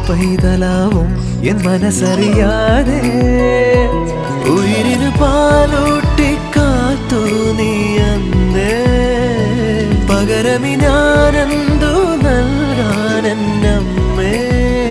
പൈതലാവും N മനസ്സറിയാതെ ഉയിരിന് പാലൂട്ടി കാത്തു നീ അന്നേ പകരമി ഞാനെന്തു നൽകാനെന്നെ